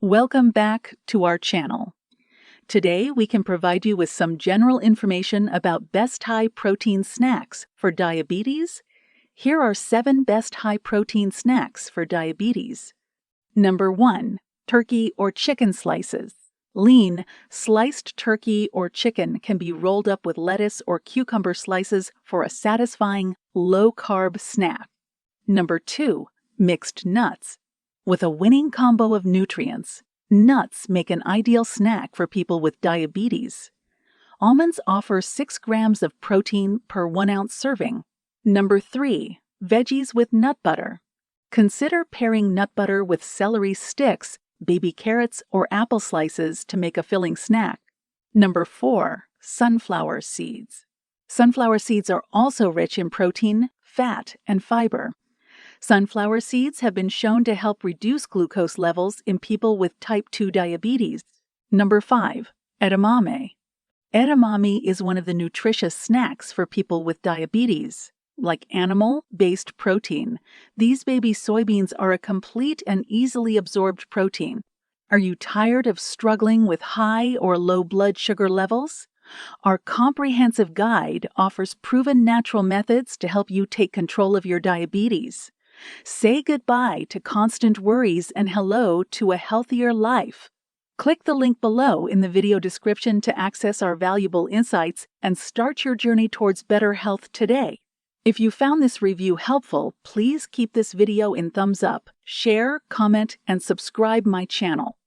Welcome back to our channel. Today we can provide you with some general information about best high-protein snacks for diabetes. Here are 7 best high-protein snacks for diabetes. Number 1. Turkey or chicken slices. Lean, sliced turkey or chicken can be rolled up with lettuce or cucumber slices for a satisfying, low-carb snack. Number 2. Mixed nuts. With a winning combo of nutrients, nuts make an ideal snack for people with diabetes. Almonds offer 6 grams of protein per 1 ounce serving. Number 3. Veggies with nut butter. Consider pairing nut butter with celery sticks, baby carrots, or apple slices to make a filling snack. Number 4. Sunflower seeds. Sunflower seeds are also rich in protein, fat, and fiber. Sunflower seeds have been shown to help reduce glucose levels in people with type 2 diabetes. Number 5. Edamame. Edamame is one of the nutritious snacks for people with diabetes. Like animal-based protein, these baby soybeans are a complete and easily absorbed protein. Are you tired of struggling with high or low blood sugar levels? Our comprehensive guide offers proven natural methods to help you take control of your diabetes. Say goodbye to constant worries and hello to a healthier life. Click the link below in the video description to access our valuable insights and start your journey towards better health today. If you found this review helpful, please keep this video in thumbs up, share, comment, and subscribe my channel.